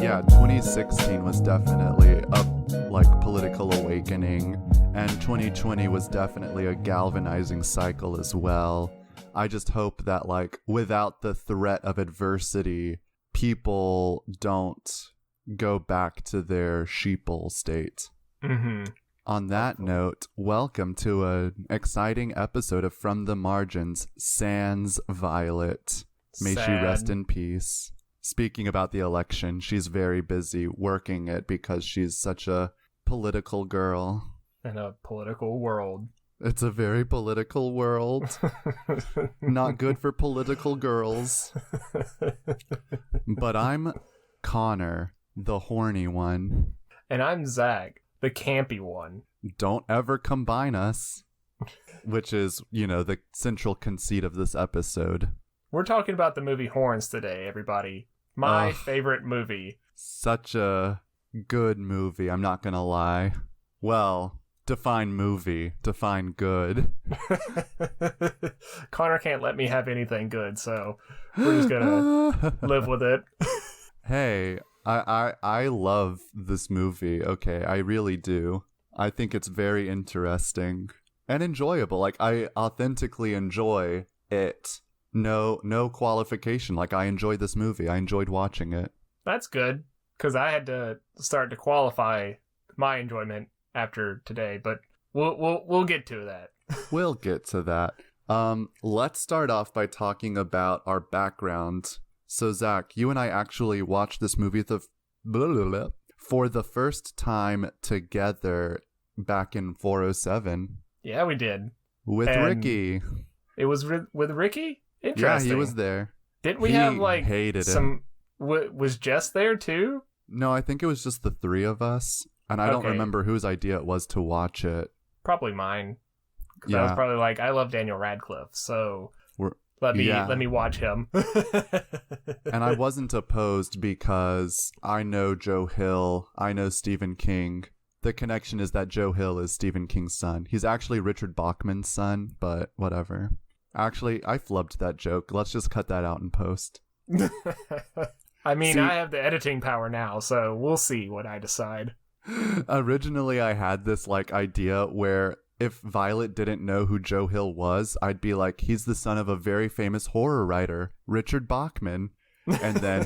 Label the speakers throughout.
Speaker 1: yeah, 2016 was definitely a political awakening, and 2020 was definitely a galvanizing cycle as well. I just hope that without the threat of adversity, people don't go back to their sheeple state.
Speaker 2: Mm-hmm.
Speaker 1: On that note, welcome to an exciting episode of From the Margins, sans Violet. May she rest in peace. Speaking about the election, she's very busy working it because she's such a political girl.
Speaker 2: In a political world.
Speaker 1: It's a very political world. Not good for political girls. But I'm Connor, the horny one.
Speaker 2: And I'm Zach, the campy one.
Speaker 1: Don't ever combine us. Which is, the central conceit of this episode.
Speaker 2: We're talking about the movie Horns today, everybody. My favorite movie.
Speaker 1: Such a good movie, I'm not gonna lie. Well, define movie, define good.
Speaker 2: Connor can't let me have anything good, so we're just gonna live with it.
Speaker 1: Hey, I love this movie, okay? I really do. I think it's very interesting and enjoyable. I authentically enjoy it. No qualification. I enjoyed this movie. I enjoyed watching it.
Speaker 2: That's good, because I had to start to qualify my enjoyment after today, but we'll get to that.
Speaker 1: We'll get to that. Let's start off by talking about our background. So, Zach, you and I actually watched this movie for the first time together back in 407.
Speaker 2: Yeah, we did.
Speaker 1: With Ricky.
Speaker 2: It was with Ricky? Interesting.
Speaker 1: Yeah, he was there.
Speaker 2: Didn't we have
Speaker 1: hated
Speaker 2: some... was Jess there too?
Speaker 1: No, I think it was just the three of us. And I don't remember whose idea it was to watch it.
Speaker 2: Probably mine. Yeah. I was probably I love Daniel Radcliffe, so let me watch him.
Speaker 1: And I wasn't opposed because I know Joe Hill, I know Stephen King. The connection is that Joe Hill is Stephen King's son. He's actually Richard Bachman's son, but whatever. Actually, I flubbed that joke. Let's just cut that out in post.
Speaker 2: I mean, I have the editing power now, so we'll see what I decide.
Speaker 1: Originally, I had this idea where if Violet didn't know who Joe Hill was, I'd be like, he's the son of a very famous horror writer, Richard Bachman. And then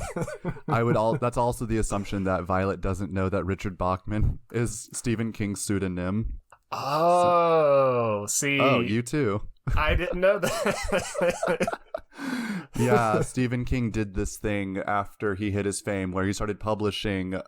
Speaker 1: that's also the assumption that Violet doesn't know that Richard Bachman is Stephen King's pseudonym.
Speaker 2: Oh, see.
Speaker 1: Oh, you too.
Speaker 2: I didn't know that.
Speaker 1: Yeah, Stephen King did this thing after he hit his fame where he started publishing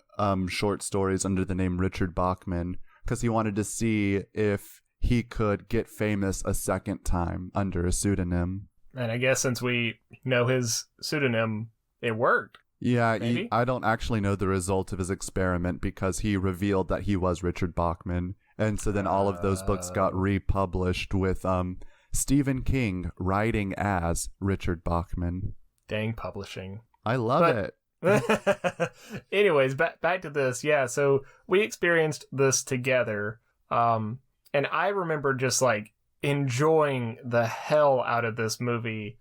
Speaker 1: short stories under the name Richard Bachman because he wanted to see if he could get famous a second time under a pseudonym.
Speaker 2: And I guess since we know his pseudonym, it worked.
Speaker 1: Yeah, I don't actually know the result of his experiment because he revealed that he was Richard Bachman. And so then all of those books got republished with Stephen King writing as Richard Bachman.
Speaker 2: Dang publishing.
Speaker 1: I love it.
Speaker 2: Anyways, back to this. Yeah, so we experienced this together. And I remember just enjoying the hell out of this movie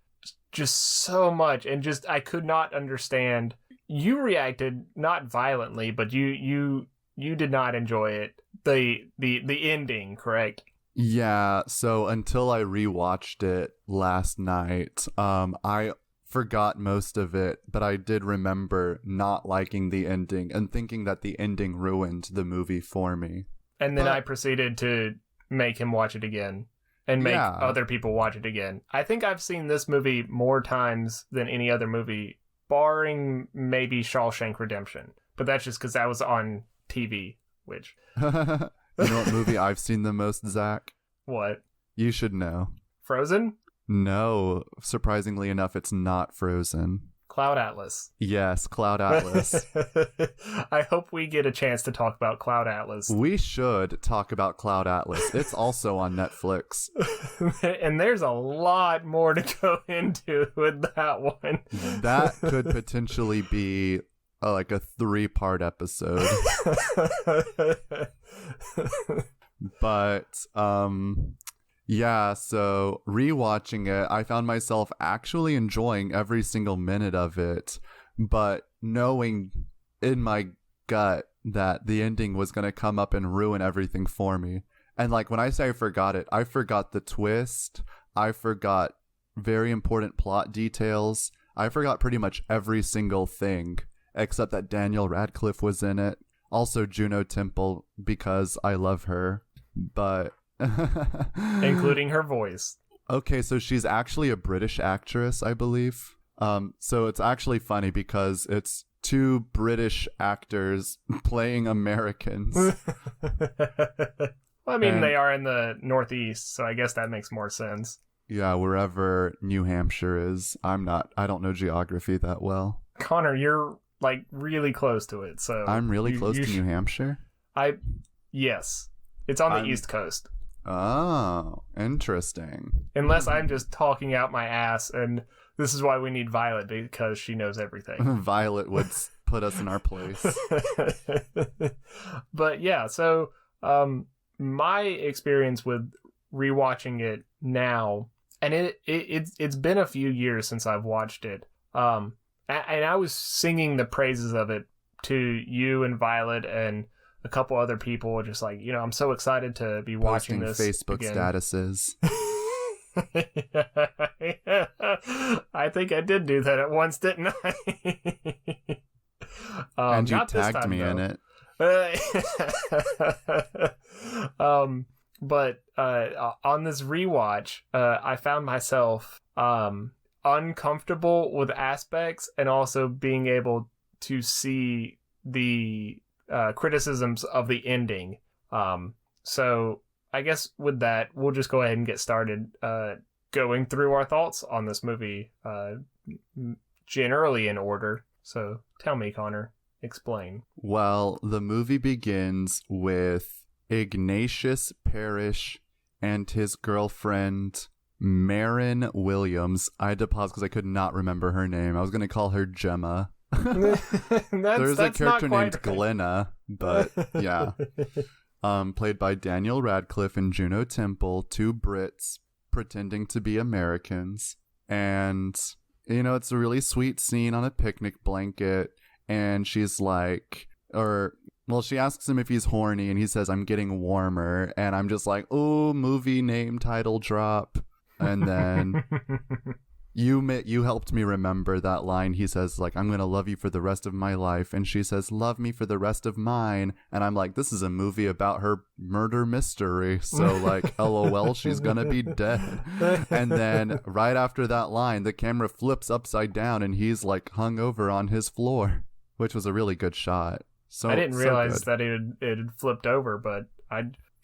Speaker 2: just so much. And just I could not understand. You reacted not violently, but you did not enjoy it. The ending, correct?
Speaker 1: Yeah, so until I rewatched it last night, I forgot most of it, but I did remember not liking the ending and thinking that the ending ruined the movie for me.
Speaker 2: And then I proceeded to make him watch it again and make other people watch it again. I think I've seen this movie more times than any other movie, barring maybe Shawshank Redemption. But that's just because that was on TV, which...
Speaker 1: You know what movie I've seen the most, Zach?
Speaker 2: What?
Speaker 1: You should know.
Speaker 2: Frozen?
Speaker 1: No. Surprisingly enough, it's not Frozen.
Speaker 2: Cloud Atlas.
Speaker 1: Yes, Cloud Atlas.
Speaker 2: I hope we get a chance to talk about Cloud Atlas.
Speaker 1: We should talk about Cloud Atlas. It's also on Netflix.
Speaker 2: And there's a lot more to go into with that one.
Speaker 1: That could potentially be a 3-part episode. But yeah, so rewatching it, I found myself actually enjoying every single minute of it, but knowing in my gut that the ending was going to come up and ruin everything for me. And like when I say I forgot it, I forgot the twist. I forgot very important plot details. I forgot pretty much every single thing except that Daniel Radcliffe was in it. Also Juno Temple, because I love her. But
Speaker 2: including her voice.
Speaker 1: Okay, so she's actually a British actress, I believe. So it's actually funny because it's two British actors playing Americans.
Speaker 2: Well, I mean, they are in the Northeast, so I guess that makes more sense.
Speaker 1: Yeah, wherever New Hampshire is. I don't know geography that well.
Speaker 2: Connor, you're like really close to it, so
Speaker 1: I'm really close to New Hampshire?
Speaker 2: Yes. It's on the East Coast.
Speaker 1: Oh, interesting.
Speaker 2: Unless I'm just talking out my ass, and this is why we need Violet, because she knows everything.
Speaker 1: Violet would put us in our place.
Speaker 2: But yeah, so my experience with rewatching it now, and it's been a few years since I've watched it, and I was singing the praises of it to you and Violet and a couple other people, just like, I'm so excited to be watching this
Speaker 1: Facebook
Speaker 2: again.
Speaker 1: Statuses.
Speaker 2: I think I did do that at once, didn't I?
Speaker 1: And you tagged me in it.
Speaker 2: But on this rewatch, I found myself uncomfortable with aspects and also being able to see the criticisms of the ending. So I guess with that, we'll just go ahead and get started going through our thoughts on this movie, generally in order. So tell me, Connor, explain.
Speaker 1: Well, the movie begins with Ignatius Parrish and his girlfriend, Marin Williams. I had to pause because I could not remember her name. I was going to call her Gemma. There's a character named Glenna, but yeah. Played by Daniel Radcliffe and Juno Temple, two Brits pretending to be Americans. And, it's a really sweet scene on a picnic blanket. And she's like, she asks him if he's horny, and he says, "I'm getting warmer." And I'm just like, "Ooh, movie name title drop." And then you helped me remember that line. He says, like, "I'm going to love you for the rest of my life." And she says, "Love me for the rest of mine." And I'm like, this is a movie about her murder mystery. So, like, LOL, she's going to be dead. And then right after that line, the camera flips upside down and he's, like, hung over on his floor, which was a really good shot. So
Speaker 2: I didn't realize that it had flipped over, but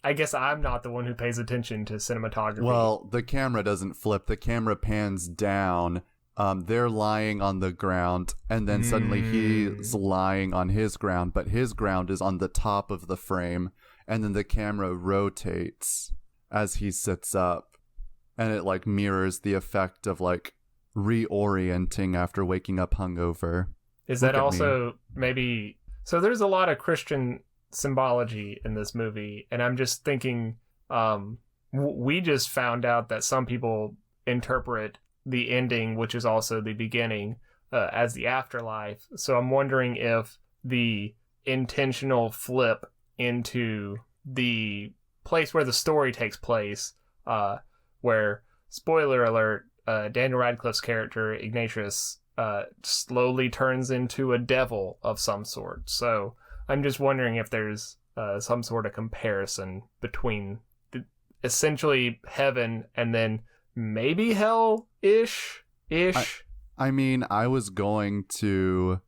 Speaker 2: I guess I'm not the one who pays attention to cinematography.
Speaker 1: Well, the camera doesn't flip. The camera pans down. They're lying on the ground, and then suddenly he's lying on his ground, but his ground is on the top of the frame, and then the camera rotates as he sits up, and it, like, mirrors the effect of, like, reorienting after waking up hungover.
Speaker 2: Is that also maybe... So there's a lot of Christian symbology in this movie, and I'm just thinking, we just found out that some people interpret the ending, which is also the beginning, as the afterlife. So I'm wondering if the intentional flip into the place where the story takes place, where, spoiler alert, Daniel Radcliffe's character Ignatius slowly turns into a devil of some sort. So I'm just wondering if there's some sort of comparison between essentially heaven and then maybe hell-ish.
Speaker 1: I mean, I was going to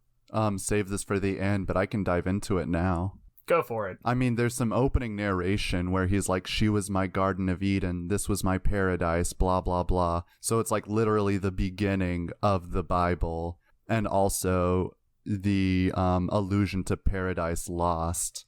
Speaker 1: save this for the end, but I can dive into it now.
Speaker 2: Go for it.
Speaker 1: I mean, there's some opening narration where he's like, "She was my Garden of Eden, this was my paradise, blah, blah, blah." So it's like literally the beginning of the Bible, and also the allusion to Paradise Lost.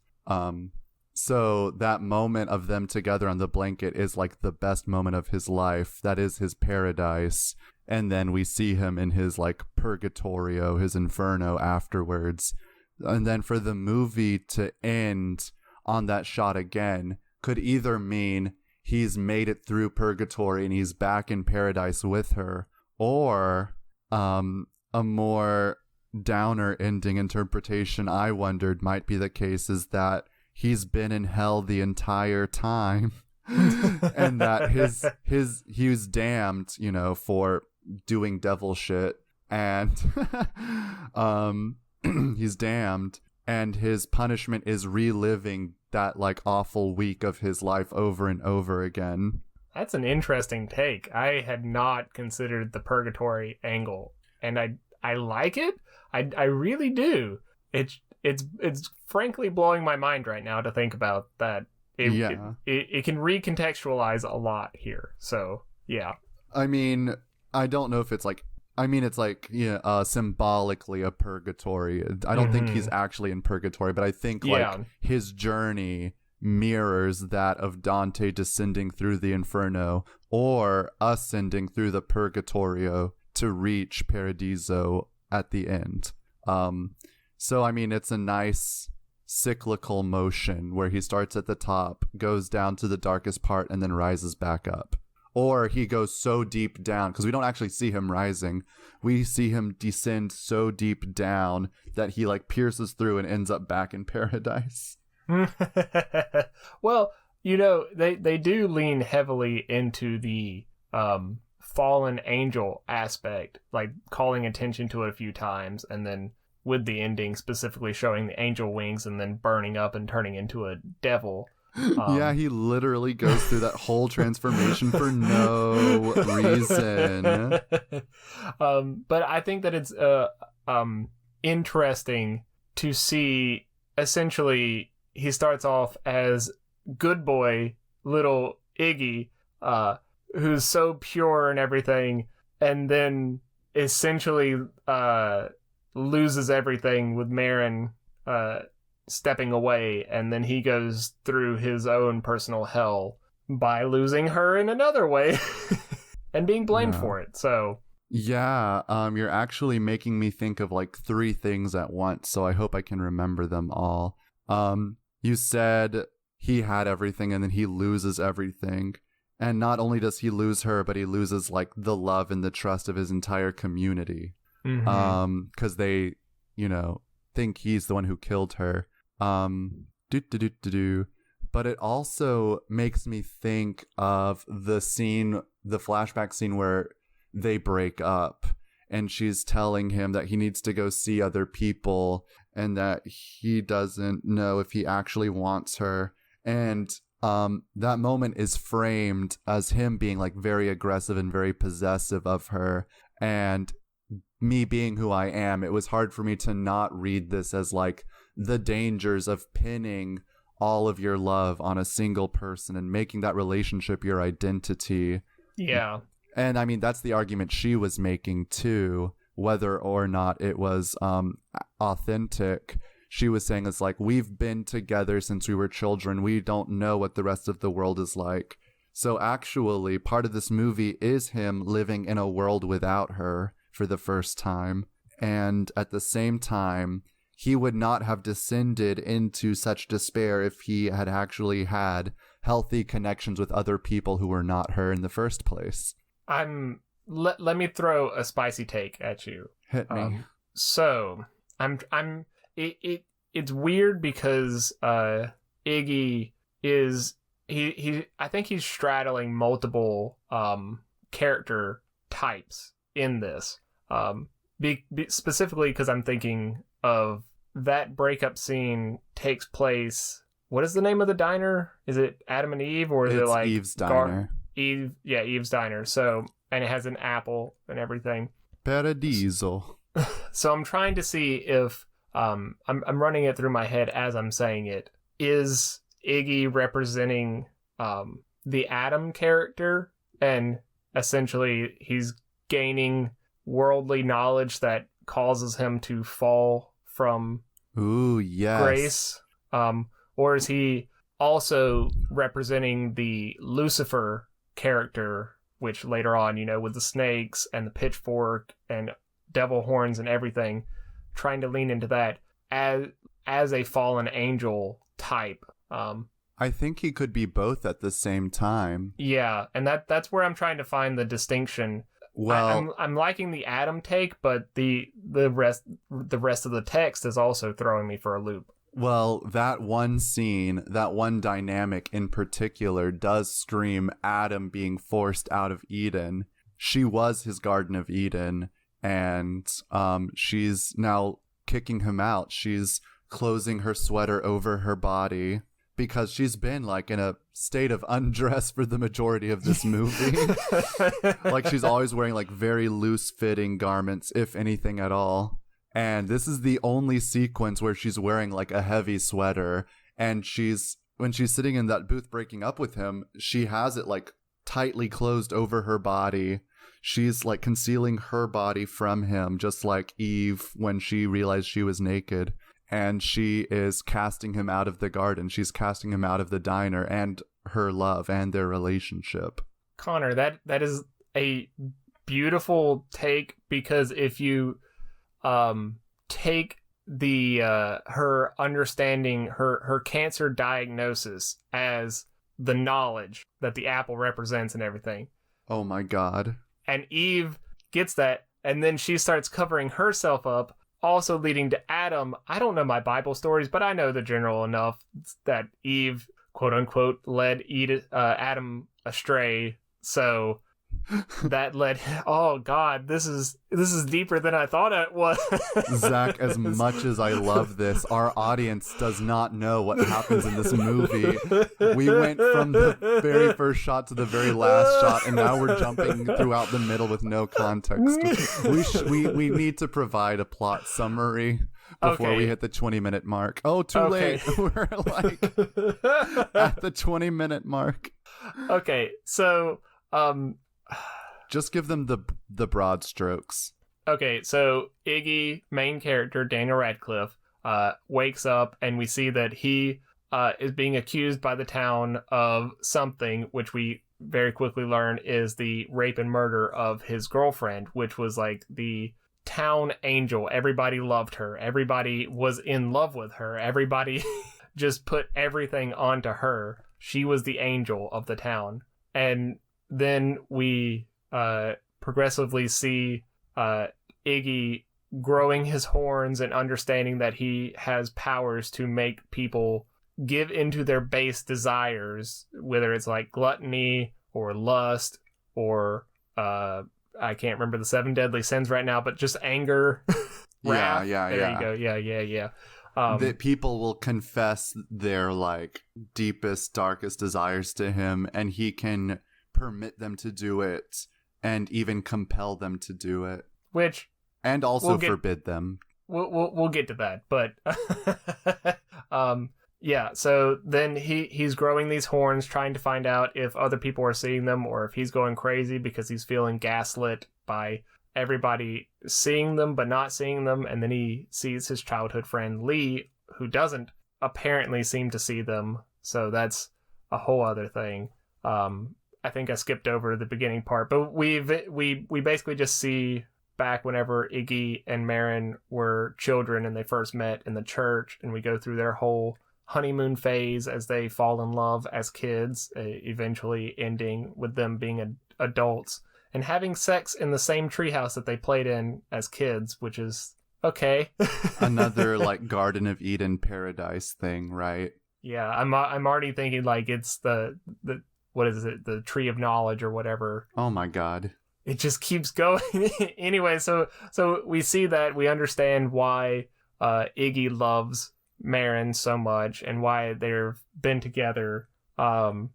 Speaker 1: So that moment of them together on the blanket is like the best moment of his life. That is his paradise. And then we see him in his, like, purgatorio, his inferno afterwards. And then for the movie to end on that shot again could either mean he's made it through purgatory and he's back in paradise with her, or a more downer ending interpretation I wondered might be the case is that he's been in hell the entire time. And that he was damned, for doing devil shit, and he's damned, and his punishment is reliving that like awful week of his life over and over again.
Speaker 2: That's an interesting take. I had not considered the purgatory angle, and I like it. I really do. It's frankly blowing my mind right now to think about that. It can recontextualize a lot here. So yeah.
Speaker 1: I mean, I don't know if it's like. I mean, it's like symbolically a purgatory. I don't think he's actually in purgatory, but I think like his journey mirrors that of Dante descending through the Inferno or ascending through the Purgatorio to reach Paradiso at the end. So I mean, it's a nice cyclical motion where he starts at the top, goes down to the darkest part, and then rises back up. Or he goes so deep down, because we don't actually see him rising. We see him descend so deep down that he like pierces through and ends up back in paradise.
Speaker 2: Well, they do lean heavily into the fallen angel aspect, like calling attention to it a few times, and then with the ending specifically showing the angel wings and then burning up and turning into a devil.
Speaker 1: Yeah, he literally goes through that whole transformation for no reason.
Speaker 2: But I think that it's interesting to see, essentially, he starts off as good boy, little Iggy, who's so pure and everything, and then essentially loses everything with Marin stepping away, and then he goes through his own personal hell by losing her in another way and being blamed for it. So
Speaker 1: yeah, you're actually making me think of like 3 things at once, so I hope I can remember them all. You said he had everything and then he loses everything, and not only does he lose her, but he loses like the love and the trust of his entire community. Because they think he's the one who killed her. But it also makes me think of the flashback scene where they break up and she's telling him that he needs to go see other people and that he doesn't know if he actually wants her. And that moment is framed as him being like very aggressive and very possessive of her. And me being who I am, it was hard for me to not read this as like the dangers of pinning all of your love on a single person and making that relationship your identity.
Speaker 2: Yeah.
Speaker 1: And I mean, that's the argument she was making too, whether or not it was authentic. She was saying it's like, we've been together since we were children. We don't know what the rest of the world is like. So actually, part of this movie is him living in a world without her for the first time. And at the same time, he would not have descended into such despair if he had actually had healthy connections with other people who were not her in the first place.
Speaker 2: Let me throw a spicy take at you.
Speaker 1: Hit me.
Speaker 2: It's weird because Iggy is I think he's straddling multiple character types in this. Specifically because I'm thinking of that breakup scene takes place. What is the name of the diner? Is it Adam and Eve, or is it like
Speaker 1: Eve's Diner?
Speaker 2: Eve's Diner. So, and it has an apple and everything.
Speaker 1: Paradiso.
Speaker 2: So I'm trying to see if I'm running it through my head as I'm saying it. Is Iggy representing the Adam character, and essentially he's gaining worldly knowledge that causes him to fall from grace? Or is he also representing the Lucifer character, which later on, with the snakes and the pitchfork and devil horns and everything, trying to lean into that as a fallen angel type?
Speaker 1: I think he could be both at the same time.
Speaker 2: Yeah, and that's where I'm trying to find the distinction.
Speaker 1: Well,
Speaker 2: I'm liking the Adam take, but the rest of the text is also throwing me for a loop.
Speaker 1: well, that one scene, that one dynamic in particular does scream Adam being forced out of Eden. She was his Garden of Eden, and she's now kicking him out. She's closing her sweater over her body because she's been like in a state of undress for the majority of this movie. Like she's always wearing like very loose fitting garments, if anything at all. And this is the only sequence where she's wearing like a heavy sweater, and when she's sitting in that booth breaking up with him, she has it like tightly closed over her body. She's like concealing her body from him, just like Eve when she realized she was naked. And she is casting him out of the garden. She's casting him out of the diner and her love and their relationship.
Speaker 2: Connor, that is a beautiful take, because if you take the her understanding her cancer diagnosis as the knowledge that the apple represents and everything.
Speaker 1: Oh my God.
Speaker 2: And Eve gets that, and then she starts covering herself up, also leading to Adam. I don't know my Bible stories, but I know the general enough that Eve, quote unquote, led Adam astray. So that led. Oh God, this is deeper than I thought it was.
Speaker 1: Zach, as much as I love this, our audience does not know what happens in this movie. We went from the very first shot to the very last shot, and now we're jumping throughout the middle with no context. We need to provide a plot summary before we hit the 20-minute mark. Oh, too late. We're like at the 20-minute mark.
Speaker 2: Okay, so
Speaker 1: just give them the broad strokes.
Speaker 2: Okay, so Iggy, main character, Daniel Radcliffe, wakes up, and we see that he is being accused by the town of something, which we very quickly learn is the rape and murder of his girlfriend, which was like the town angel. Everybody loved her. Everybody was in love with her. Everybody just put everything onto her. She was the angel of the town. And then we progressively see Iggy growing his horns and understanding that he has powers to make people give into their base desires, whether it's like gluttony or lust or I can't remember the 7 deadly sins right now, but just anger. Wrath.
Speaker 1: Yeah.
Speaker 2: There you go. Yeah.
Speaker 1: That people will confess their like deepest, darkest desires to him, and he can permit them to do it and even compel them to do it, and also forbid them.
Speaker 2: We'll get to that, but yeah. So then he's growing these horns, trying to find out if other people are seeing them or if he's going crazy because he's feeling gaslit by everybody seeing them but not seeing them. And then he sees his childhood friend Lee, who doesn't apparently seem to see them. So that's a whole other thing. I think I skipped over the beginning part, but we basically just see back whenever Iggy and Marin were children and they first met in the church, and we go through their whole honeymoon phase as they fall in love as kids, eventually ending with them being adults and having sex in the same treehouse that they played in as kids, which is okay.
Speaker 1: Another like Garden of Eden paradise thing, right?
Speaker 2: Yeah, I'm already thinking like it's the what is it? The tree of knowledge or whatever.
Speaker 1: Oh my God.
Speaker 2: It just keeps going. Anyway, so we see that, we understand why Iggy loves Marin so much and why they've been together. And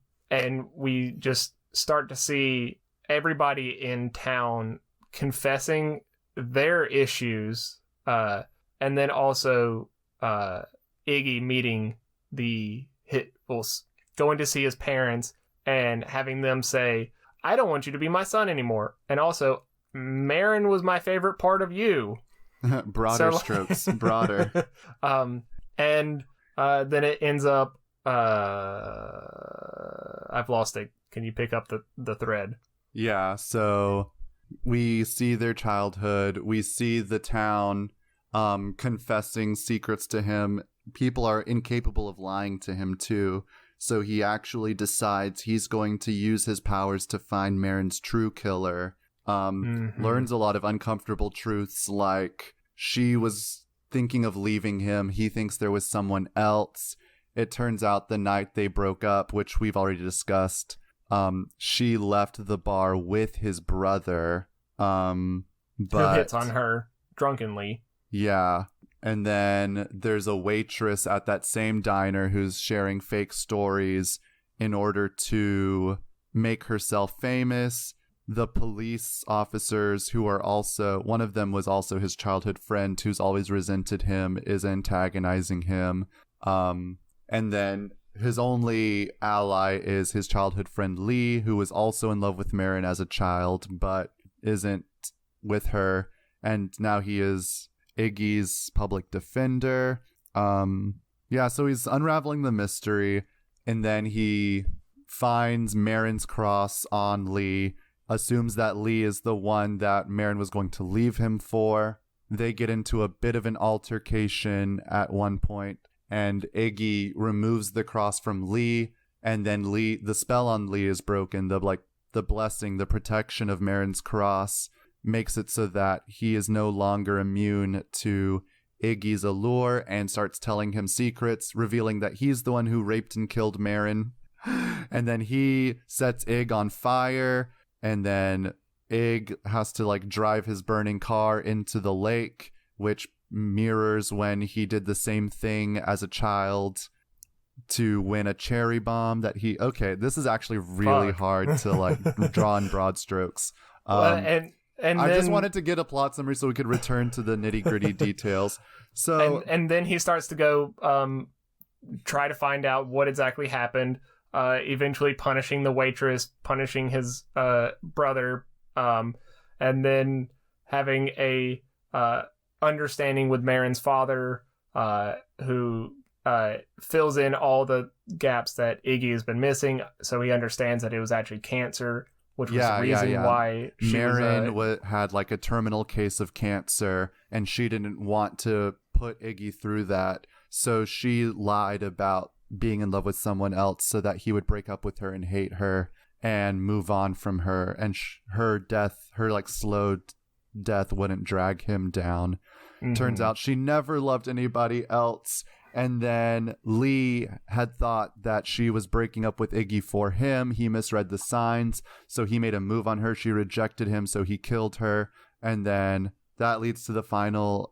Speaker 2: we just start to see everybody in town confessing their issues. And then also Iggy meeting going to see his parents and having them say, I don't want you to be my son anymore. And also, Marin was my favorite part of you.
Speaker 1: Broader strokes. Broader.
Speaker 2: And then it ends up... I've lost it. Can you pick up the thread?
Speaker 1: Yeah, so we see their childhood. We see the town confessing secrets to him. People are incapable of lying to him, too. So he actually decides he's going to use his powers to find Marin's true killer learns a lot of uncomfortable truths, like she was thinking of leaving him. He thinks there was someone else. It turns out the night they broke up, which we've already discussed, she left the bar with his brother. But
Speaker 2: who hits on her drunkenly.
Speaker 1: Yeah. And then there's a waitress at that same diner who's sharing fake stories in order to make herself famous. The police officers, who are also, one of them was also his childhood friend who's always resented him, is antagonizing him. And then his only ally is his childhood friend Lee, who was also in love with Marin as a child, but isn't with her. And now he is Iggy's public defender. So he's unraveling the mystery, and then he finds Marin's cross on Lee, assumes that Lee is the one that Marin was going to leave him for. They get into a bit of an altercation at one point, and Iggy removes the cross from Lee, and then the spell on Lee is broken. The blessing, the protection of Marin's cross makes it so that he is no longer immune to Iggy's allure and starts telling him secrets, revealing that he's the one who raped and killed Marin. And then he sets Ig on fire, and then Ig has to drive his burning car into the lake, which mirrors when he did the same thing as a child to win a cherry bomb that this is actually really hard to draw in broad strokes.
Speaker 2: And
Speaker 1: I
Speaker 2: then,
Speaker 1: just wanted to get a plot summary so we could return to the nitty-gritty details. So
Speaker 2: and then he starts to go try to find out what exactly happened, eventually punishing the waitress, punishing his brother, and then having a understanding with Marin's father, who fills in all the gaps that Iggy has been missing, so he understands that it was actually cancer, which was the reason why
Speaker 1: Marin had a terminal case of cancer, and she didn't want to put Iggy through that, so she lied about being in love with someone else so that he would break up with her and hate her and move on from her, and her slow death wouldn't drag him down. Turns out she never loved anybody else. And then Lee had thought that she was breaking up with Iggy for him. He misread the signs, so he made a move on her. She rejected him, so he killed her. And then that leads to the final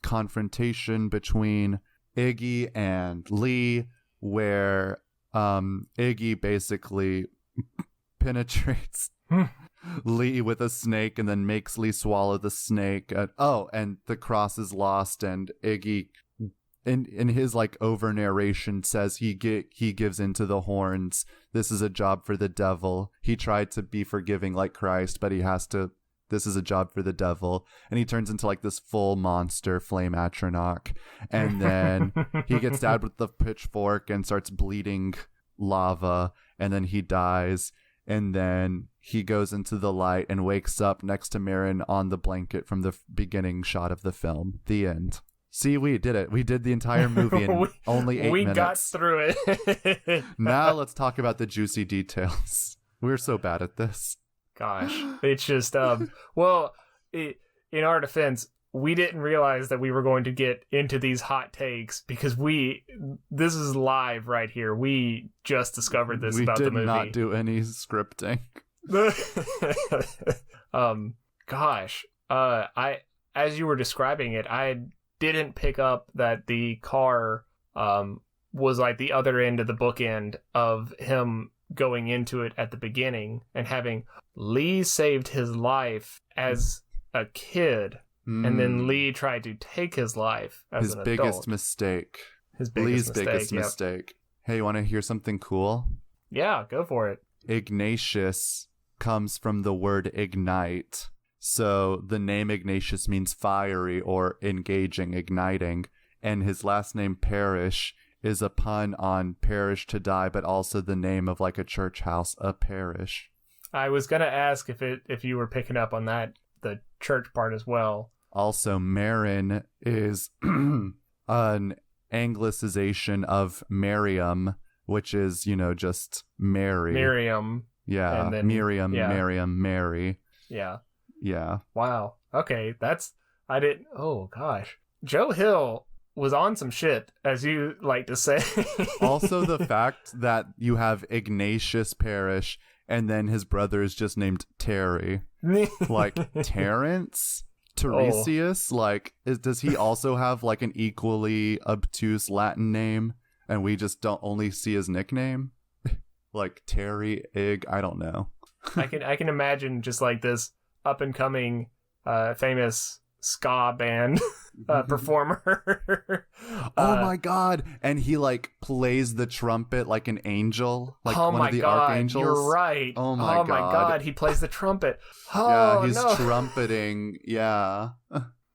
Speaker 1: confrontation between Iggy and Lee, where Iggy basically penetrates Lee with a snake and then makes Lee swallow the snake. And the cross is lost, and Iggy in his over narration says he gives into the horns. This is a job for the devil. He tried to be forgiving like Christ, but this is a job for the devil. And he turns into this full monster flame Atronach. And then he gets stabbed with the pitchfork and starts bleeding lava, and then he dies. And then he goes into the light and wakes up next to Marin on the blanket from the beginning shot of the film. The end. See, we did it. We did the entire movie in only 8 minutes.
Speaker 2: We got through it.
Speaker 1: Now let's talk about the juicy details. We're so bad at this.
Speaker 2: Gosh. It's just, in our defense, we didn't realize that we were going to get into these hot takes because this is live right here. We just discovered this about the movie.
Speaker 1: We did not do any scripting.
Speaker 2: As you were describing it, I didn't pick up that the car was the other end of the bookend of him going into it at the beginning and having Lee saved his life as a kid, and then Lee tried to take his life as an adult.
Speaker 1: His biggest mistake. Lee's biggest mistake. Hey, you want to hear something cool?
Speaker 2: Yeah, go for it.
Speaker 1: Ignatius comes from the word ignite. So the name Ignatius means fiery or engaging, igniting. And his last name Parish is a pun on perish to die, but also the name of a church house, a parish.
Speaker 2: I was going to ask if you were picking up on that, the church part as well.
Speaker 1: Also, Marin is an anglicization of Miriam, which is, just Mary.
Speaker 2: Miriam.
Speaker 1: Yeah,
Speaker 2: and then,
Speaker 1: Miriam, Mary.
Speaker 2: Yeah.
Speaker 1: Yeah.
Speaker 2: Wow. Okay, I didn't. Oh gosh, Joe Hill was on some shit, as you like to say.
Speaker 1: Also, the fact that you have Ignatius Parrish and then his brother is just named Terry. Like, Terrence? Tiresias? Like, does he also have like an equally obtuse Latin name and we just don't only see his nickname? Like Terry Ig? I don't know.
Speaker 2: I can imagine just like this up and coming famous ska band performer.
Speaker 1: Oh my god! And he like plays the trumpet like an angel, like
Speaker 2: oh
Speaker 1: one
Speaker 2: my
Speaker 1: of the
Speaker 2: god,
Speaker 1: archangels.
Speaker 2: You're right.
Speaker 1: Oh my god,
Speaker 2: he plays the trumpet.
Speaker 1: Yeah,
Speaker 2: Oh,
Speaker 1: he's
Speaker 2: no.
Speaker 1: trumpeting. Yeah.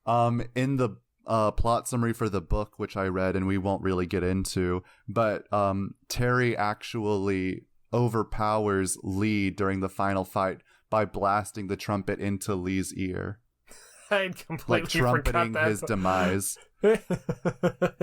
Speaker 1: In the plot summary for the book, which I read, and we won't really get into, but Terry actually overpowers Lee during the final fight by blasting the trumpet into Lee's ear.
Speaker 2: I completely
Speaker 1: Like trumpeting
Speaker 2: forgot that.
Speaker 1: his demise.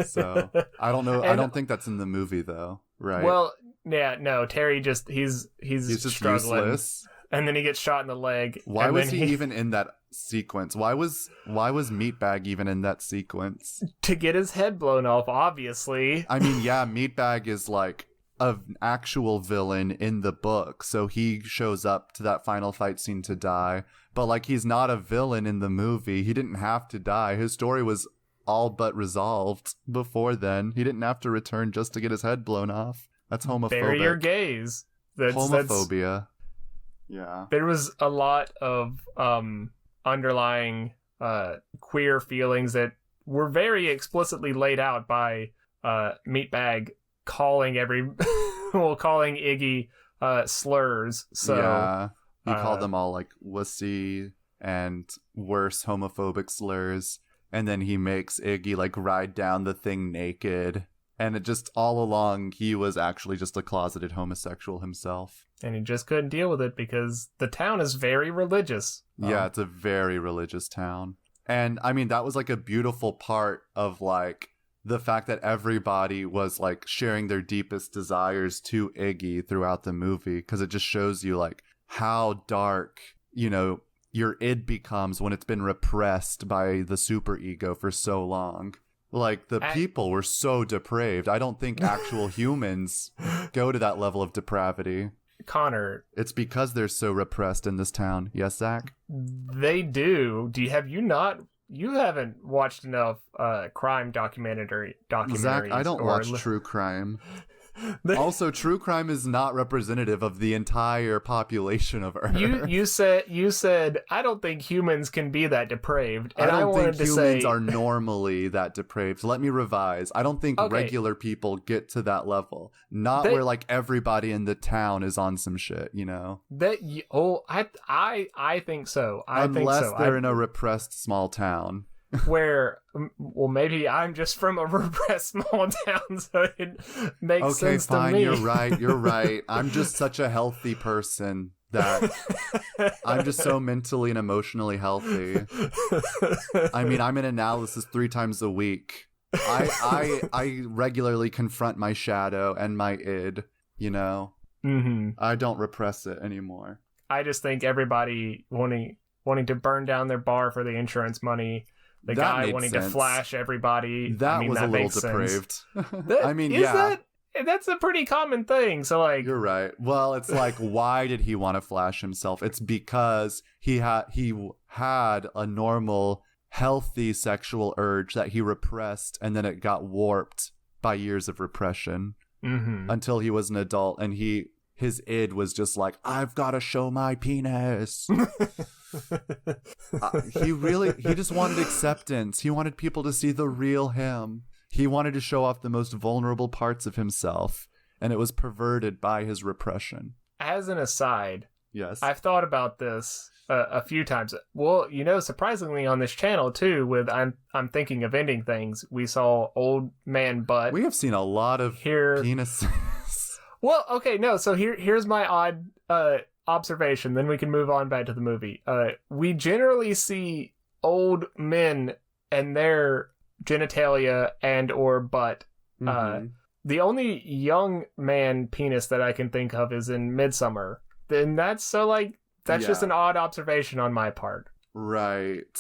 Speaker 1: So I don't know. I don't think that's in the movie though, right?
Speaker 2: Well, yeah, no. Terry he's
Speaker 1: just
Speaker 2: struggling,
Speaker 1: useless.
Speaker 2: and then he gets shot in the leg.
Speaker 1: Why was he even in that sequence? Why was Meatbag even in that sequence?
Speaker 2: To get his head blown off, obviously.
Speaker 1: I mean, yeah, Meatbag is like an actual villain in the book, so he shows up to that final fight scene to die. But like, he's not a villain in the movie. He didn't have to die. His story was all but resolved before then. He didn't have to return just to get his head blown off. That's homophobic.
Speaker 2: Bury your gaze.
Speaker 1: Homophobia. Yeah.
Speaker 2: There was a lot of underlying queer feelings that were very explicitly laid out by Meatbag calling calling Iggy slurs. So
Speaker 1: yeah. He called them all like wussy and worse homophobic slurs. And then he makes Iggy like ride down the thing naked. And it just all along, he was actually just a closeted homosexual himself.
Speaker 2: And he just couldn't deal with it because the town is very religious.
Speaker 1: Yeah, it's a very religious town. And I mean, that was like a beautiful part of like the fact that everybody was like sharing their deepest desires to Iggy throughout the movie. Because it just shows you like how dark, you know, your id becomes when it's been repressed by the superego for so long. Like, the people were so depraved. I don't think actual humans go to that level of depravity.
Speaker 2: Connor.
Speaker 1: It's because they're so repressed in this town. Yes, Zach?
Speaker 2: They do. You haven't watched enough crime documentaries.
Speaker 1: Zach, I don't watch true crime. Also, true crime is not representative of the entire population of Earth.
Speaker 2: You said I don't think humans can be that depraved, and
Speaker 1: I don't think humans are normally that depraved. Let me revise. I don't think regular people get to that level. Where like everybody in the town is on some shit, you know.
Speaker 2: I think so.
Speaker 1: Unless they're in a repressed small town.
Speaker 2: Where, well, maybe I'm just from a repressed small town, so it makes sense to me.
Speaker 1: Okay, fine, you're right. I'm just such a healthy person that I'm just so mentally and emotionally healthy. I mean, I'm in analysis 3 times a week. I regularly confront my shadow and my id, you know?
Speaker 2: Mm-hmm.
Speaker 1: I don't repress it anymore.
Speaker 2: I just think everybody wanting to burn down their bar for the insurance money. The guy wanting to flash everybody.
Speaker 1: That was a little depraved. I mean,
Speaker 2: that's a pretty common thing. So, like,
Speaker 1: you're right. Well, it's like, why did he want to flash himself? It's because he had a normal, healthy sexual urge that he repressed, and then it got warped by years of repression until he was an adult, and his id was just like, I've got to show my penis. He just wanted acceptance. He wanted people to see the real him. He wanted to show off the most vulnerable parts of himself, and it was perverted by his repression.
Speaker 2: As an aside,
Speaker 1: yes,
Speaker 2: I've thought about this a few times. Well, you know, surprisingly on this channel too, with I'm thinking of ending things, we saw Old Man Butt.
Speaker 1: We have seen a lot of penises.
Speaker 2: Well, okay, no. So here's my odd observation. Then we can move on back to the movie. We generally see old men and their genitalia and or butt. The only young man penis that I can think of is in Midsummer. And that's so like That's just an odd observation on my part.
Speaker 1: Right.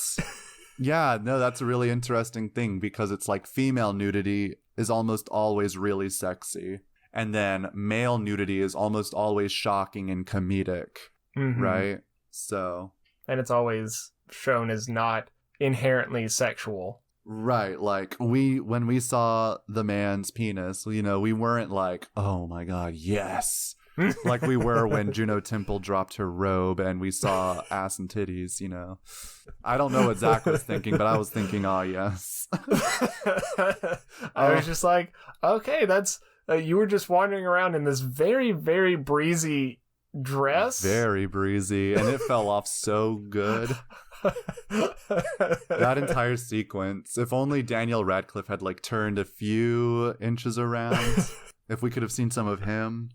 Speaker 1: Yeah, no, that's a really interesting thing because it's like female nudity is almost always really sexy. And then male nudity is almost always shocking and comedic.
Speaker 2: Mm-hmm.
Speaker 1: Right? So.
Speaker 2: And it's always shown as not inherently sexual.
Speaker 1: Right, like when we saw the man's penis, you know, we weren't like, oh my god, yes, like we were when Juno Temple dropped her robe and we saw ass and titties, you know. I don't know what Zach was thinking, but I was thinking, oh yes.
Speaker 2: I was just like, okay, that's you were just wandering around in this very, very breezy dress.
Speaker 1: Very breezy, and it fell off so good. That entire sequence, if only Daniel Radcliffe had like turned a few inches around, if we could have seen some of him.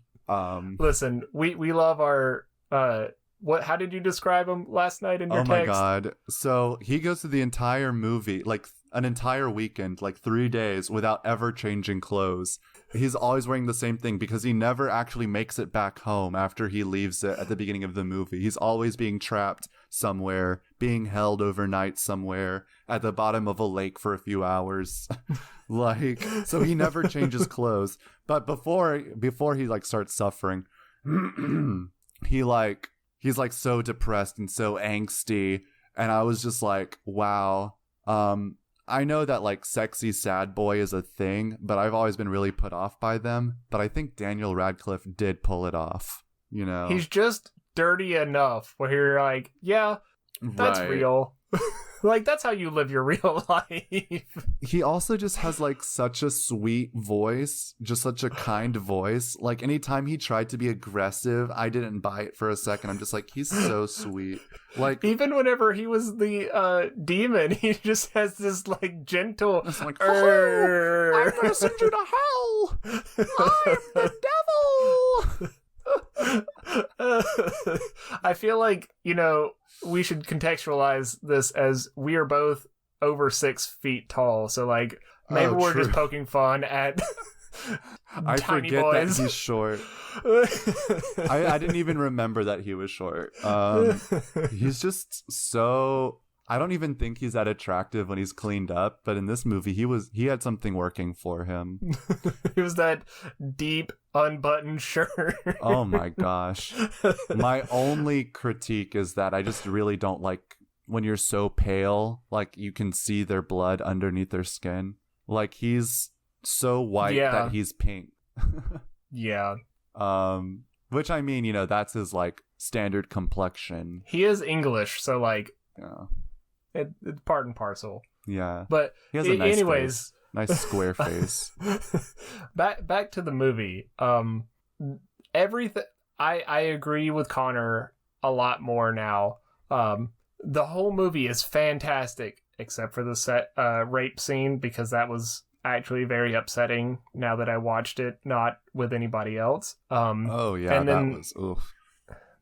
Speaker 2: Listen, we love our how did you describe him last night in your text?
Speaker 1: Oh my god. So he goes through the entire movie, like an entire weekend, like 3 days without ever changing clothes. He's always wearing the same thing because he never actually makes it back home after he leaves it at the beginning of the movie. He's always being trapped somewhere, being held overnight somewhere at the bottom of a lake for a few hours. Like, so he never changes clothes. But before he like starts suffering, he's like so depressed and so angsty, and I was just like, wow. I know that like sexy sad boy is a thing, but I've always been really put off by them. But I think Daniel Radcliffe did pull it off, you know.
Speaker 2: He's just dirty enough where you're like, yeah, that's real. Like, that's how you live your real life.
Speaker 1: He also just has like such a sweet voice, just such a kind voice. Like anytime he tried to be aggressive, I didn't buy it for a second. I'm just like, he's so sweet. Like
Speaker 2: even whenever he was the demon, he just has this like gentle.
Speaker 1: It's like, oh, I'm gonna send you to hell. I'm the devil.
Speaker 2: I feel like, you know, we should contextualize this as we are both over 6 feet tall. So like maybe we're
Speaker 1: true.
Speaker 2: just poking fun at
Speaker 1: I
Speaker 2: tiny
Speaker 1: forget
Speaker 2: boys.
Speaker 1: that he's short. I didn't even remember that he was short. He's just so, I don't even think he's that attractive when he's cleaned up, but in this movie he had something working for him.
Speaker 2: It was that deep unbuttoned shirt.
Speaker 1: Oh my gosh. My only critique is that I just really don't like when you're so pale, like you can see their blood underneath their skin. Like he's so white that he's pink.
Speaker 2: Yeah.
Speaker 1: Which I mean, you know, that's his like standard complexion.
Speaker 2: He is English, so like
Speaker 1: Yeah.
Speaker 2: It's part and parcel.
Speaker 1: Yeah.
Speaker 2: But
Speaker 1: he has a nice
Speaker 2: anyways,
Speaker 1: face. Nice square face.
Speaker 2: back to the movie. Everything I agree with Connor a lot more now. The whole movie is fantastic except for the rape scene, because that was actually very upsetting now that I watched it not with anybody else.
Speaker 1: Oh yeah,
Speaker 2: and then,
Speaker 1: that was oof.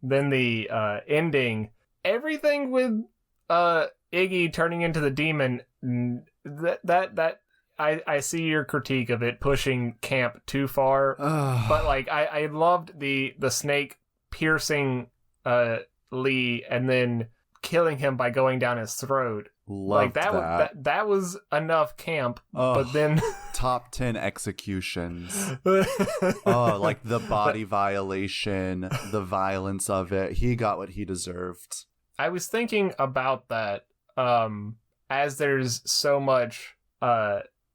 Speaker 2: Then the ending, everything with Iggy turning into the demon, that I see your critique of it pushing camp too far. But like I loved the snake piercing Lee and then killing him by going down his throat.
Speaker 1: Loved
Speaker 2: like that was enough camp. But then
Speaker 1: top 10 executions. Like the body violation, the violence of it. He got what he deserved.
Speaker 2: I was thinking about that as there's so much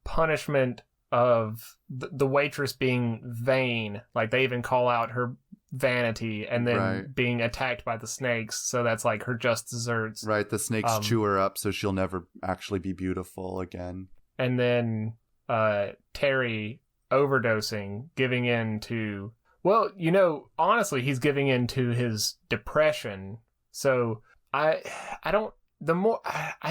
Speaker 2: punishment of the waitress being vain. Like they even call out her vanity and then being attacked by the snakes, so that's like her just desserts.
Speaker 1: Right, the snakes chew her up so she'll never actually be beautiful again. And
Speaker 2: then Terry overdosing, giving in to, well, you know, honestly, he's giving in to his depression. So I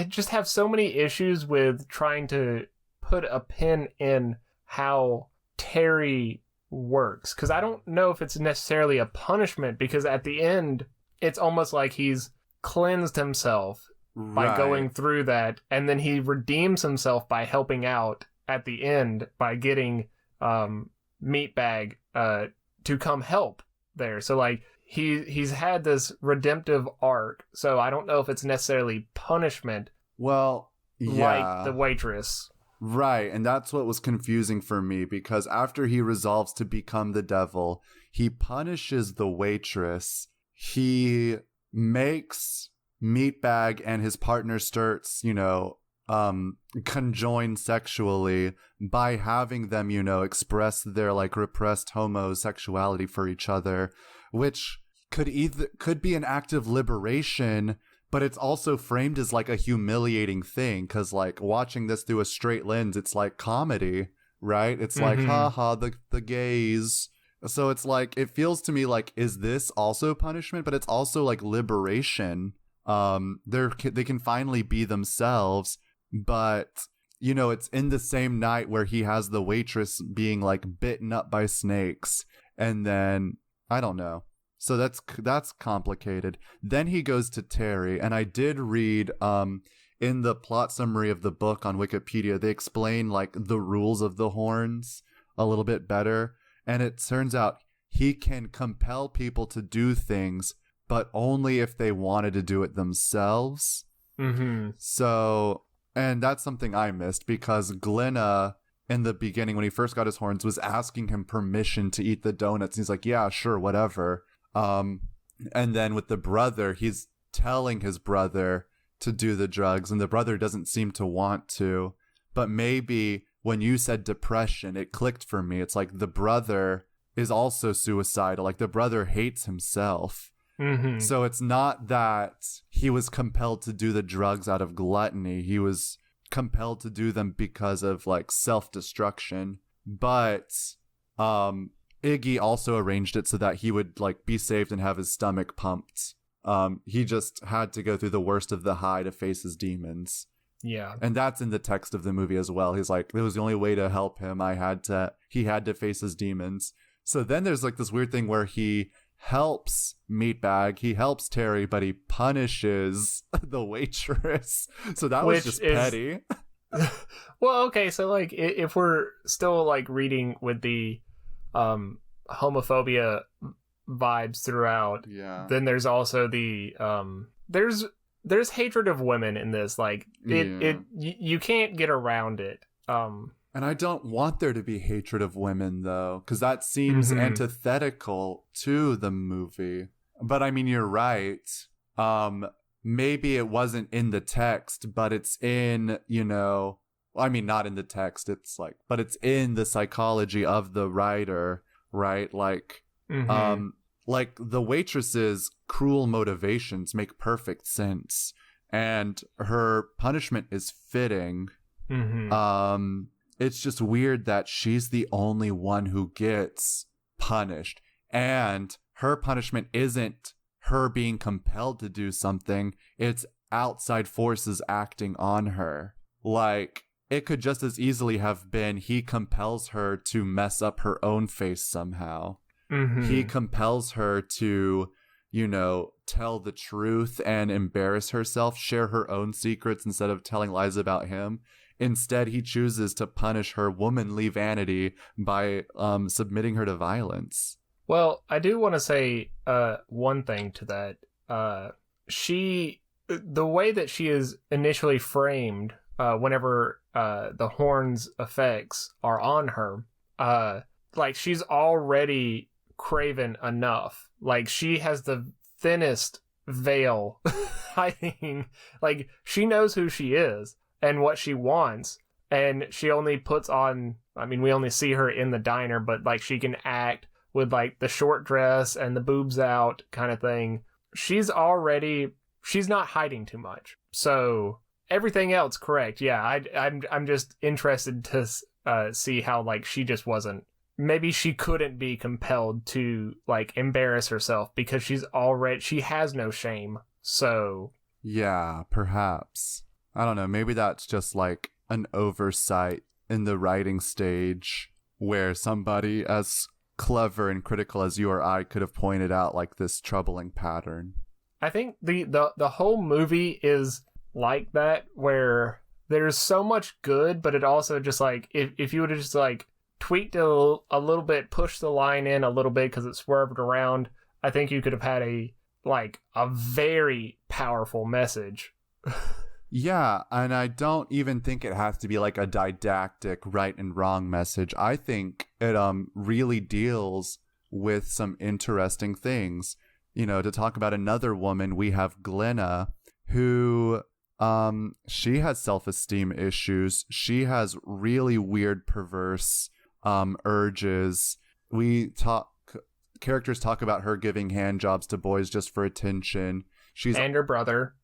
Speaker 2: just have so many issues with trying to put a pin in how Terry works, because I don't know if it's necessarily a punishment, because at the end it's almost like he's cleansed himself by going through that, and then he redeems himself by helping out at the end by getting Meatbag to come help there. So like he's had this redemptive arc, so I don't know if it's necessarily punishment.
Speaker 1: Well, yeah.
Speaker 2: Like the waitress.
Speaker 1: Right, and that's what was confusing for me, because after he resolves to become the devil, he punishes the waitress. He makes Meatbag and his partner Sturts, conjoin sexually by having them, express their like repressed homosexuality for each other, which could be an act of liberation, but it's also framed as like a humiliating thing, because like watching this through a straight lens, it's like comedy, right? It's like, haha, the gays. So it's like, it feels to me like, is this also punishment? But it's also like liberation. They can finally be themselves, but it's in the same night where he has the waitress being like bitten up by snakes, and then I don't know. So that's complicated. Then he goes to Terry, and I did read in the plot summary of the book on Wikipedia, they explain like the rules of the horns a little bit better, and it turns out he can compel people to do things, but only if they wanted to do it themselves. So, and that's something I missed, because Glenna in the beginning, when he first got his horns, was asking him permission to eat the donuts. And he's like, yeah, sure, whatever. And then with the brother, he's telling his brother to do the drugs, and the brother doesn't seem to want to. But maybe when you said depression, it clicked for me. It's like the brother is also suicidal. Like the brother hates himself. So it's not that he was compelled to do the drugs out of gluttony. He was compelled to do them because of like self-destruction. But Iggy also arranged it so that he would like be saved and have his stomach pumped. He just had to go through the worst of the high to face his demons.
Speaker 2: Yeah.
Speaker 1: And that's in the text of the movie as well. He's like, it was the only way to help him. He had to face his demons. So then there's like this weird thing where he helps Meatbag, he helps Terry, but he punishes the waitress. So that was just petty.
Speaker 2: Well, okay, so like if we're still like reading with the homophobia vibes throughout, then there's also the there's hatred of women in this. Like you can't get around it.
Speaker 1: And I don't want there to be hatred of women, though, because that seems antithetical to the movie. But I mean, you're right. Maybe it wasn't in the text, but it's in, I mean, not in the text. It's like, but it's in the psychology of the writer, right? Like, like the waitress's cruel motivations make perfect sense, and her punishment is fitting. It's just weird that she's the only one who gets punished, and her punishment isn't her being compelled to do something. It's outside forces acting on her. Like, it could just as easily have been he compels her to mess up her own face somehow. He compels her to, tell the truth and embarrass herself, share her own secrets instead of telling lies about him. Instead, he chooses to punish her womanly vanity by submitting her to violence.
Speaker 2: Well, I do want to say one thing to that. The way that she is initially framed whenever the horns effects are on her, like she's already craven enough. Like she has the thinnest veil hiding. Like she knows who she is and what she wants, and she only puts on, I mean, we only see her in the diner, but like she can act with like the short dress and the boobs out kind of thing. She's not hiding too much. So everything else correct. Yeah, I'm just interested to see how like she just wasn't, maybe she couldn't be compelled to like embarrass herself because she has no shame. So
Speaker 1: yeah, perhaps. I don't know, maybe that's just like an oversight in the writing stage where somebody as clever and critical as you or I could have pointed out like this troubling pattern.
Speaker 2: I think the whole movie is like that, where there's so much good, but it also just like, if you would have just like tweaked it a little bit, pushed the line in a little bit because it swerved around, I think you could have had a very powerful message.
Speaker 1: Yeah, and I don't even think it has to be like a didactic right and wrong message. I think it really deals with some interesting things. To talk about another woman, we have Glenna, who she has self-esteem issues. She has really weird, perverse urges. Characters talk about her giving hand jobs to boys just for attention.
Speaker 2: And her brother.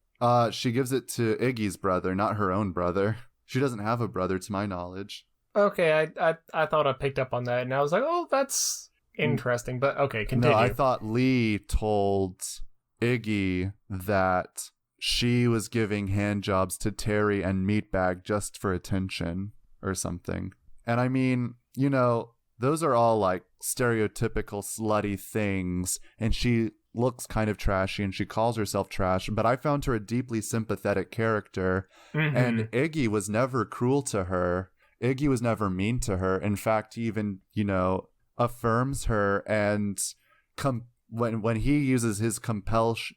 Speaker 1: She gives it to Iggy's brother, not her own brother. She doesn't have a brother, to my knowledge.
Speaker 2: Okay, I thought I picked up on that, and I was like, oh, that's interesting. But okay, continue.
Speaker 1: No, I thought Lee told Iggy that she was giving hand jobs to Terry and Meatbag just for attention or something. And I mean, those are all like stereotypical slutty things, and she looks kind of trashy and she calls herself trash, but I found her a deeply sympathetic character. And Iggy was never cruel to her. Iggy was never mean to her. In fact, he even, affirms her, and when he uses his compulsion,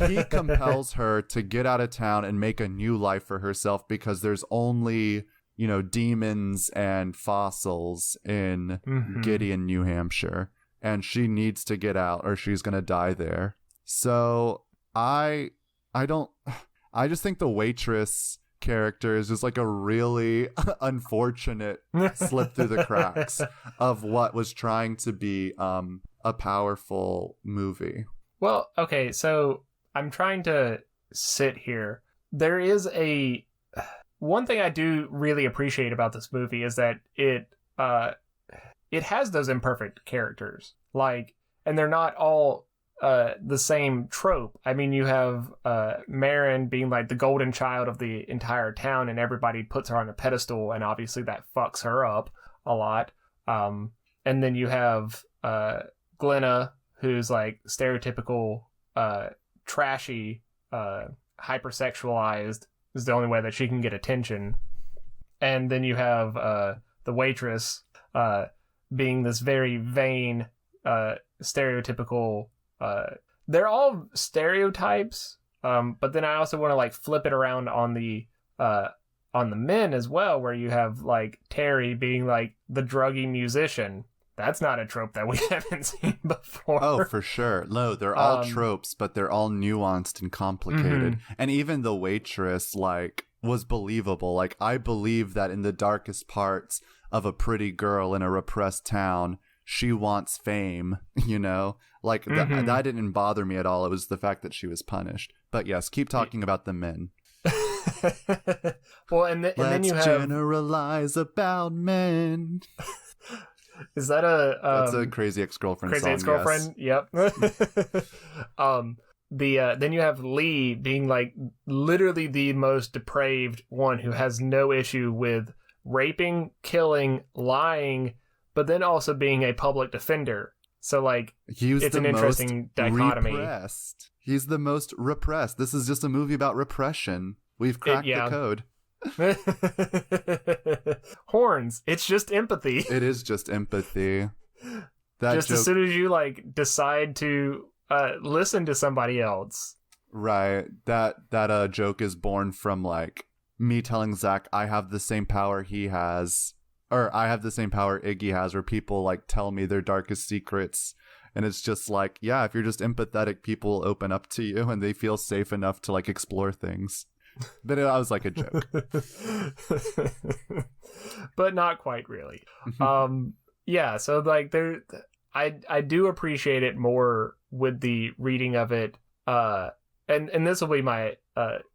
Speaker 1: he compels her to get out of town and make a new life for herself, because there's only demons and fossils in Gideon, New Hampshire, and she needs to get out or she's gonna die there. So I just think the waitress character is just like a really unfortunate slip through the cracks of what was trying to be a powerful movie.
Speaker 2: Well, okay, so I'm trying to sit here. There is one thing I do really appreciate about this movie is that it has those imperfect characters, and they're not all the same trope. I mean, you have Marin being like the golden child of the entire town, and everybody puts her on a pedestal, and obviously that fucks her up a lot. And then you have Glenna, who's like stereotypical, trashy, hypersexualized, is the only way that she can get attention. And then you have the waitress being this very vain, stereotypical. They're all stereotypes, but then I also want to like flip it around on the men as well, where you have like Terry being like the druggy musician. That's not a trope that we haven't seen before.
Speaker 1: Oh, for sure. No, they're all tropes, but they're all nuanced and complicated. And even the waitress, was believable. I believe that in the darkest parts of a pretty girl in a repressed town, she wants fame, that didn't bother me at all. It was the fact that she was punished. But yes, keep talking about the men.
Speaker 2: Well, and then you have...
Speaker 1: Let's generalize about men.
Speaker 2: Is that
Speaker 1: that's a Crazy Ex-Girlfriend song?
Speaker 2: Crazy Ex-Girlfriend, yes. Yep. Then you have Lee being like literally the most depraved one, who has no issue with raping, killing, lying, but then also being a public defender. So it's an interesting dichotomy.
Speaker 1: Repressed. He's the most repressed. This is just a movie about repression. We've cracked the code.
Speaker 2: Horns. It's just empathy.
Speaker 1: It is just empathy.
Speaker 2: Just as soon as you decide to listen to somebody else.
Speaker 1: Right. That joke is born from me telling Zach I have the same power he has, or I have the same power Iggy has, where people tell me their darkest secrets. And it's just yeah, if you're just empathetic, people open up to you and they feel safe enough to explore things. But it was a joke.
Speaker 2: But not quite really. Yeah, so I do appreciate it more with the reading of it. And this will be my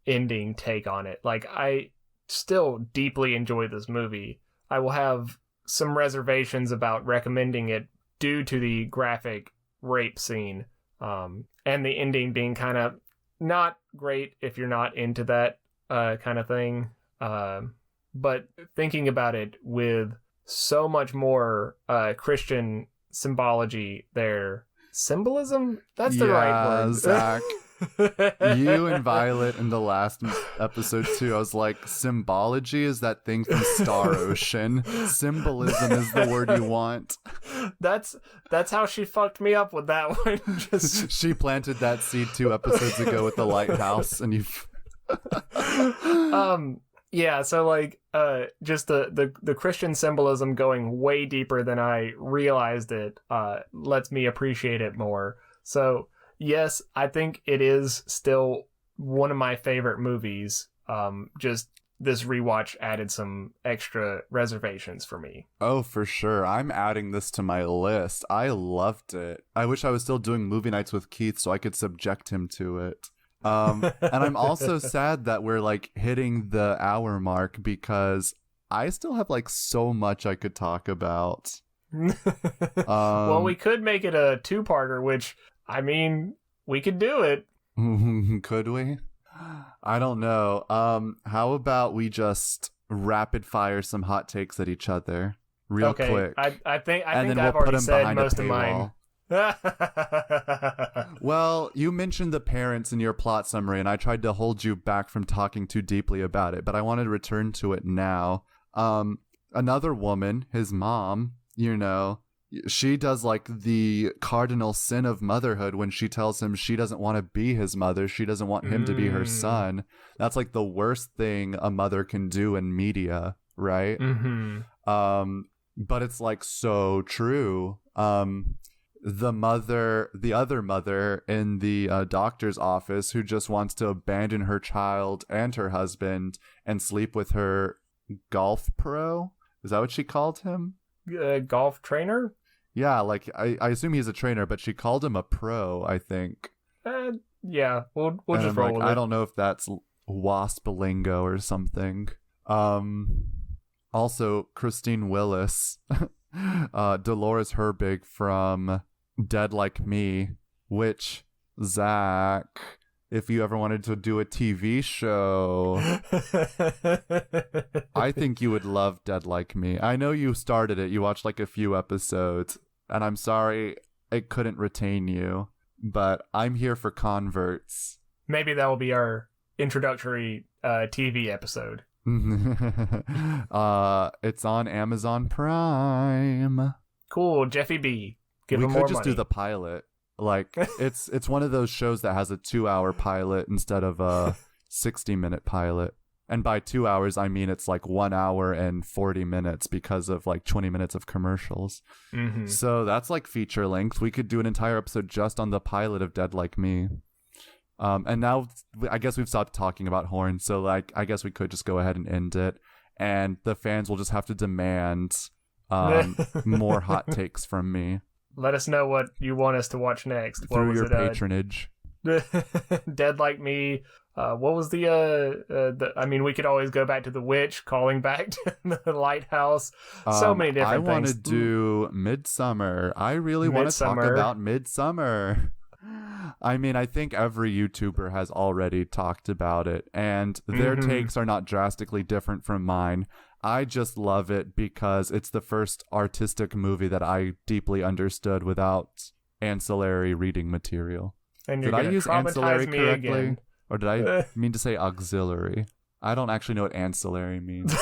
Speaker 2: ending take on it. I still deeply enjoy this movie. I will have some reservations about recommending it due to the graphic rape scene, and the ending being kind of not great if you're not into that kind of thing. But thinking about it with so much more Christian symbology there. Symbolism? That's the right word.
Speaker 1: Zach. You and Violet in the last episode too. I was like, symbology is that thing from Star Ocean. Symbolism is the word you want.
Speaker 2: That's how she fucked me up with that one. Just
Speaker 1: She planted that seed 2 episodes ago with the lighthouse, and you've.
Speaker 2: Yeah, so like just the Christian symbolism going way deeper than I realized it lets me appreciate it more. So yes, I think it is still one of my favorite movies. Just this rewatch added some extra reservations for me.
Speaker 1: Oh, for sure. I'm adding this to my list. I loved it. I wish I was still doing movie nights with Keith so I could subject him to it. And I'm also sad that we're like hitting the hour mark because I still have like so much I could talk about.
Speaker 2: Well, we could make it a 2-parter, which I mean, we could do it.
Speaker 1: Could we? I don't know. How about we just rapid fire some hot takes at each other real quick?
Speaker 2: I think
Speaker 1: then
Speaker 2: I've
Speaker 1: we'll put
Speaker 2: already
Speaker 1: them
Speaker 2: said
Speaker 1: behind
Speaker 2: most
Speaker 1: a
Speaker 2: of mine.
Speaker 1: Well, you mentioned the parents in your plot summary, and I tried to hold you back from talking too deeply about it, but I wanted to return to it now. Another woman, his mom, she does like the cardinal sin of motherhood when she tells him she doesn't want to be his mother. She doesn't want him to be her son. That's like the worst thing a mother can do in media, right?
Speaker 2: Mm-hmm.
Speaker 1: But it's like so true. The other mother in the doctor's office who just wants to abandon her child and her husband and sleep with her golf pro. Is that what she called him?
Speaker 2: Golf trainer?
Speaker 1: Yeah, like I assume he's a trainer, but she called him a pro, I think.
Speaker 2: Yeah, we'll just roll with it.
Speaker 1: I don't know if that's wasp lingo or something. Also, Christine Willis, Dolores Herbig from Dead Like Me, which, Zach, if you ever wanted to do a TV show, I think you would love Dead Like Me. I know you started it. You watched like a few episodes, and I'm sorry it couldn't retain you, but I'm here for converts.
Speaker 2: Maybe that will be our introductory TV episode.
Speaker 1: It's on Amazon Prime.
Speaker 2: Cool, Jeffy B. Give
Speaker 1: we
Speaker 2: him
Speaker 1: could
Speaker 2: more
Speaker 1: just
Speaker 2: money.
Speaker 1: do the pilot. Like it's one of those shows that has a 2-hour pilot instead of a 60-minute pilot. And by 2 hours, I mean it's like 1 hour and 40 minutes because of like 20 minutes of commercials.
Speaker 2: Mm-hmm.
Speaker 1: So that's like feature length. We could do an entire episode just on the pilot of Dead Like Me. And now I guess we've stopped talking about Horn, so like I guess we could just go ahead and end it, and the fans will just have to demand more hot takes from me.
Speaker 2: Let us know what you want us to watch next.
Speaker 1: Through your patronage.
Speaker 2: Dead Like Me. What was the I mean, we could always go back to The Witch, calling back to the lighthouse. So many different things.
Speaker 1: I want to do Midsummer. I really want to talk about Midsummer. I mean, I think every YouTuber has already talked about it, and their takes are not drastically different from mine. I just love it because it's the first artistic movie that I deeply understood without ancillary reading material.
Speaker 2: And you're
Speaker 1: did I use ancillary
Speaker 2: me
Speaker 1: correctly?
Speaker 2: Again.
Speaker 1: Or did I mean to say auxiliary? I don't actually know what ancillary means.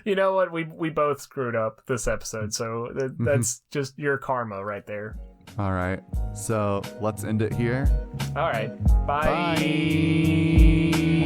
Speaker 2: You know what? We both screwed up this episode, so that's just your karma right there.
Speaker 1: All right. So let's end it here.
Speaker 2: All right. Bye.
Speaker 1: Bye.